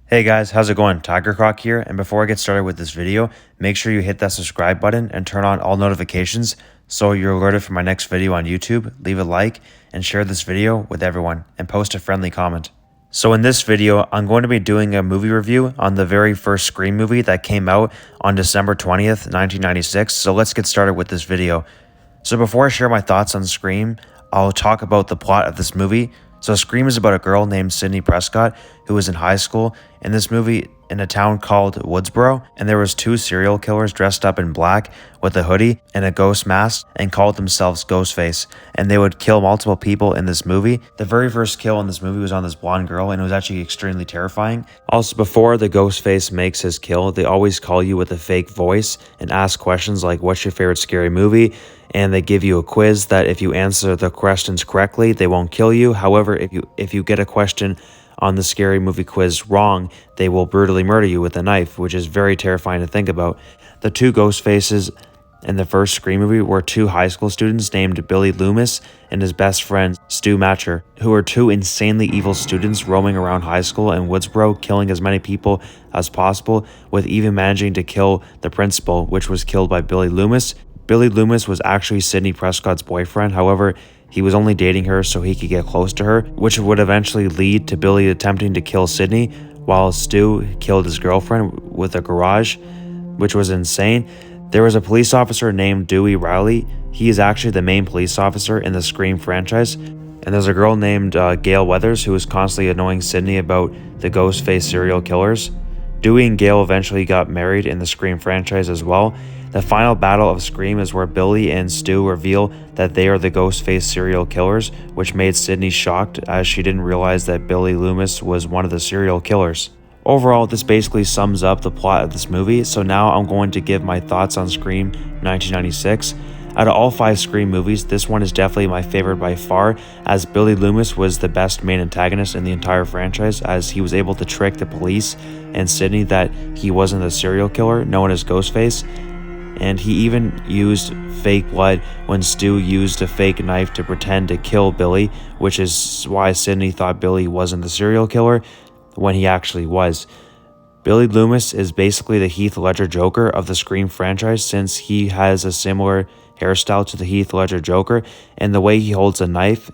Hey guys, how's it going? Tiger Croc here, and before I get started with this video, make sure you hit that subscribe button and turn on all notifications so you're alerted for my next video on YouTube. Leave a like and share this video with everyone and post a friendly comment. So in this video, I'm going to be doing a movie review on the very first Scream movie that came out on December 20th, 1996. So let's get started with this video. So before I share my thoughts on Scream, I'll talk about the plot of this movie. So Scream is about a girl named Sydney Prescott who was in high school in this movie in a town called Woodsboro, and there was two serial killers dressed up in black with a hoodie and a ghost mask and called themselves Ghostface, and they would kill multiple people in this movie. The very first kill in this movie was on this blonde girl, and it was actually extremely terrifying. Also, before the Ghostface makes his kill, they always call you with a fake voice and ask questions like, what's your favorite scary movie? And they give you a quiz that if you answer the questions correctly, they won't kill you. However, if you get a question on the scary movie quiz wrong, they will brutally murder you with a knife, which is very terrifying to think about. The two ghost faces in the first Scream movie were two high school students named Billy Loomis and his best friend Stu Matcher, who were two insanely evil students roaming around high school in Woodsboro, killing as many people as possible, with even managing to kill the principal, which was killed by Billy Loomis. Billy Loomis was actually Sydney Prescott's boyfriend. However, he was only dating her so he could get close to her, which would eventually lead to Billy attempting to kill Sydney, while Stu killed his girlfriend with a garage, which was insane. There was a police officer named Dewey Riley. He is actually the main police officer in the Scream franchise. And there's a girl named Gail Weathers who was constantly annoying Sydney about the Ghostface serial killers. Dewey and Gail eventually got married in the Scream franchise as well. The final battle of Scream is where Billy and Stu reveal that they are the Ghostface serial killers, which made Sydney shocked as she didn't realize that Billy Loomis was one of the serial killers. Overall, this basically sums up the plot of this movie, so now I'm going to give my thoughts on Scream 1996. Out of all 5 Scream movies, this one is definitely my favorite by far, as Billy Loomis was the best main antagonist in the entire franchise, as he was able to trick the police and Sydney that he wasn't the serial killer known as Ghostface. And he even used fake blood when Stu used a fake knife to pretend to kill Billy, which is why Sydney thought Billy wasn't the serial killer when he actually was. Billy Loomis is basically the Heath Ledger Joker of the Scream franchise, since he has a similar hairstyle to the Heath Ledger Joker, and the way he holds a knife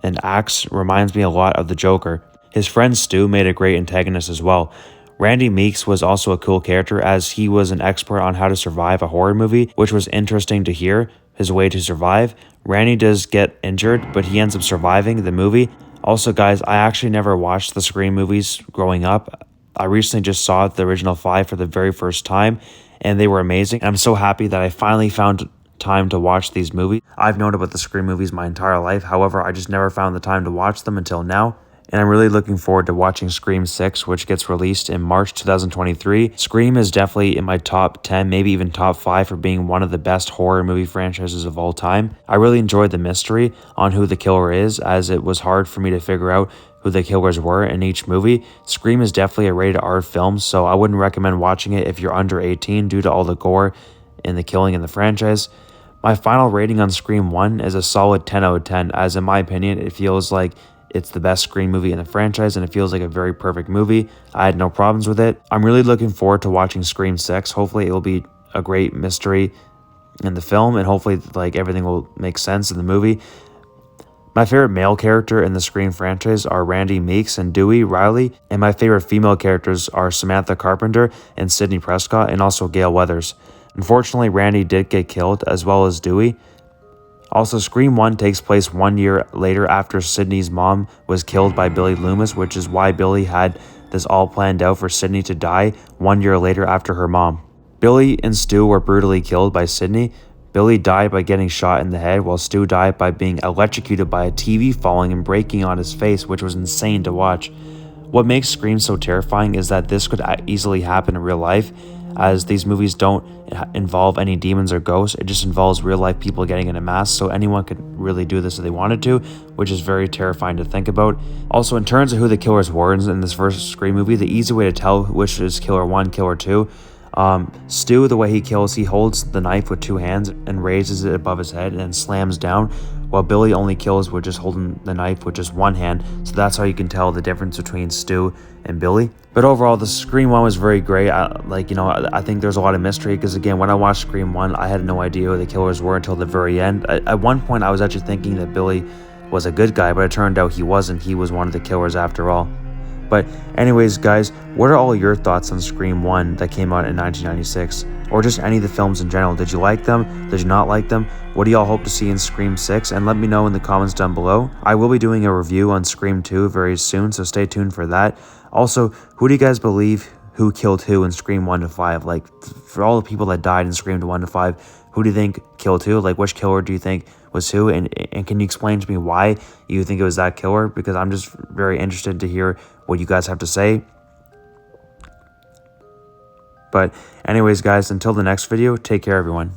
and axe reminds me a lot of the Joker. His friend Stu made a great antagonist as well. Randy Meeks was also a cool character, as he was an expert on how to survive a horror movie, which was interesting to hear his way to survive. Randy does get injured, but he ends up surviving the movie. Also, guys, I actually never watched the Scream movies growing up. I recently just saw the original 5 for the very first time, and they were amazing. I'm so happy that I finally found time to watch these movies. I've known about the Scream movies my entire life. However, I just never found the time to watch them until now. And I'm really looking forward to watching Scream 6, which gets released in March 2023. Scream is definitely in my top 10, maybe even top 5 for being one of the best horror movie franchises of all time. I really enjoyed the mystery on who the killer is, as it was hard for me to figure out who the killers were in each movie. Scream is definitely a rated R film, so I wouldn't recommend watching it if you're under 18 due to all the gore and the killing in the franchise. My final rating on Scream 1 is a solid 10 out of 10, as in my opinion, it feels like it's the best Scream movie in the franchise, and it feels like a very perfect movie. I had no problems with it. I'm really looking forward to watching Scream 6. Hopefully it will be a great mystery in the film, and hopefully everything will make sense in the movie. My favorite male character in the Scream franchise are Randy Meeks and Dewey Riley, and my favorite female characters are Samantha Carpenter and Sydney Prescott, and also Gail Weathers. Unfortunately, Randy did get killed, as well as Dewey. Also, Scream 1 takes place 1 year later after Sydney's mom was killed by Billy Loomis, which is why Billy had this all planned out for Sydney to die 1 year later after her mom. Billy and Stu were brutally killed by Sydney. Billy died by getting shot in the head, while Stu died by being electrocuted by a TV falling and breaking on his face, which was insane to watch. What makes Scream so terrifying is that this could easily happen in real life, as these movies don't involve any demons or ghosts. It just involves real life people getting in a mask, so anyone could really do this if they wanted to, which is very terrifying to think about. Also, in terms of who the killers were in this first Scream movie, the easy way to tell which is killer 1, killer 2, Stu, the way he kills, he holds the knife with 2 hands and raises it above his head and then slams down, while Billy only kills with just holding the knife with just one hand. So that's how you can tell the difference between Stu and Billy. But overall, the Scream 1 was very great. I think there's a lot of mystery because, again, when I watched Scream 1, I had no idea who the killers were until the very end. At one point, I was actually thinking that Billy was a good guy, but it turned out he wasn't. He was one of the killers after all. But anyways, guys, what are all your thoughts on Scream 1 that came out in 1996? Or just any of the films in general? Did you like them? Did you not like them? What do y'all hope to see in Scream 6? And let me know in the comments down below. I will be doing a review on Scream 2 very soon, so stay tuned for that. Also, who do you guys believe who killed who in Scream 1 to 5? Like, for all the people that died in Scream 1 to 5, who do you think killed who? Like, which killer do you think was who? And can you explain to me why you think it was that killer? Because I'm just very interested to hear what you guys have to say. But anyways, guys, until the next video, take care, everyone.